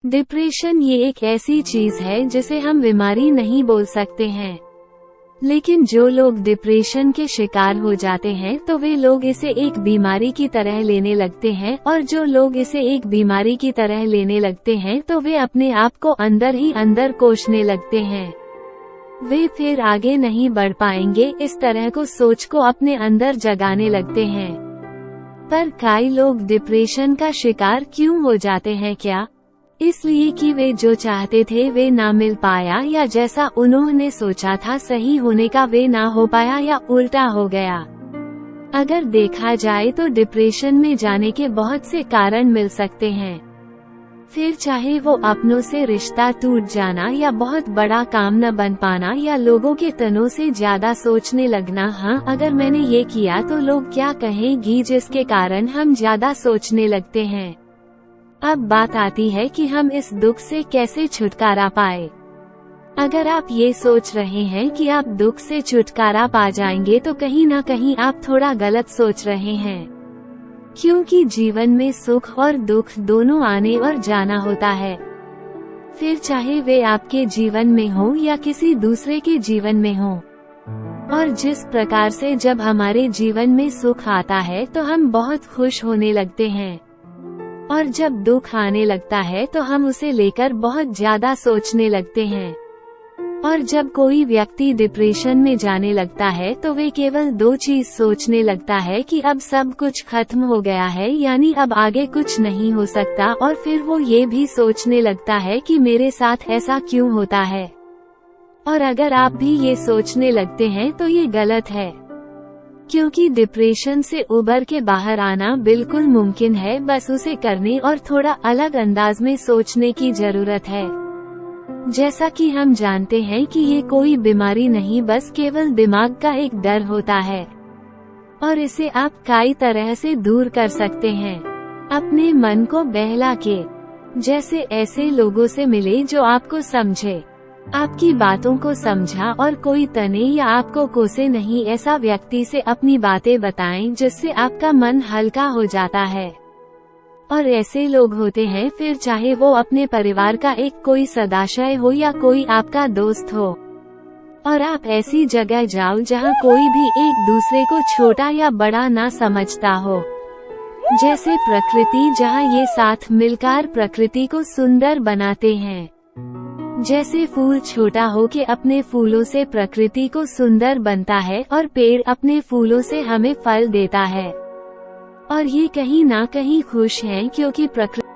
Depression ये एक ऐसी चीज है जिसे हम बीमारी नहीं बोल सकते हैं, लेकिन जो लोग डिप्रेशन के शिकार हो जाते हैं तो वे लोग इसे एक बीमारी की तरह लेने लगते हैं, और जो लोग इसे एक बीमारी की तरह लेने लगते हैं तो वे अपने आप को अंदर ही अंदर कोसने लगते हैं। वे फिर आगे नहीं बढ़ पाएंगे, इस तरह को सोच को अपने अंदर जगाने लगते हैं। पर कई लोग डिप्रेशन का शिकार क्यों हो जाते हैं? क्या इसलिए कि वे जो चाहते थे वे ना मिल पाया, या जैसा उन्होंने सोचा था सही होने का वे ना हो पाया, या उल्टा हो गया? अगर देखा जाए तो डिप्रेशन में जाने के बहुत से कारण मिल सकते हैं। फिर चाहे वो अपनों से रिश्ता टूट जाना, या बहुत बड़ा काम न बन पाना, या लोगों के तनों से ज्यादा सोचने लगना। हाँ, अगर मैंने ये किया तो लोग क्या कहेंगी, जिसके कारण हम ज्यादा सोचने लगते हैं। अब बात आती है कि हम इस दुख से कैसे छुटकारा पाए। अगर आप ये सोच रहे हैं कि आप दुख से छुटकारा पा जाएंगे तो कहीं ना कहीं आप थोड़ा गलत सोच रहे हैं, क्योंकि जीवन में सुख और दुख दोनों आने और जाना होता है। फिर चाहे वे आपके जीवन में हो या किसी दूसरे के जीवन में हो। और जिस प्रकार से जब हमारे जीवन में सुख आता है तो हम बहुत खुश होने लगते हैं, और जब दुख आने लगता है तो हम उसे लेकर बहुत ज्यादा सोचने लगते हैं। और जब कोई व्यक्ति डिप्रेशन में जाने लगता है तो वे केवल दो चीज सोचने लगता है कि अब सब कुछ खत्म हो गया है, यानी अब आगे कुछ नहीं हो सकता, और फिर वो ये भी सोचने लगता है कि मेरे साथ ऐसा क्यों होता है। और अगर आप भी ये सोचने लगते हैं तो ये गलत है, क्योंकि डिप्रेशन से उबर के बाहर आना बिल्कुल मुमकिन है, बस उसे करने और थोड़ा अलग अंदाज में सोचने की जरूरत है। जैसा कि हम जानते हैं कि ये कोई बीमारी नहीं, बस केवल दिमाग का एक डर होता है, और इसे आप कई तरह से दूर कर सकते हैं। अपने मन को बहला के, जैसे ऐसे लोगों से मिले जो आपको समझे, आपकी बातों को समझा और कोई तने या आपको कोसे नहीं, ऐसा व्यक्ति से अपनी बातें बताएं जिससे आपका मन हल्का हो जाता है। और ऐसे लोग होते हैं, फिर चाहे वो अपने परिवार का एक कोई सदस्य हो या कोई आपका दोस्त हो, और आप ऐसी जगह जाओ जहां कोई भी एक दूसरे को छोटा या बड़ा ना समझता हो, जैसे प्रकृति, जहां ये साथ मिलकर प्रकृति को सुंदर बनाते हैं। जैसे फूल छोटा हो के अपने फूलों से प्रकृति को सुंदर बनता है, और पेड़ अपने फूलों से हमें फल देता है, और ये कहीं ना कहीं खुश हैं क्योंकि प्रकृति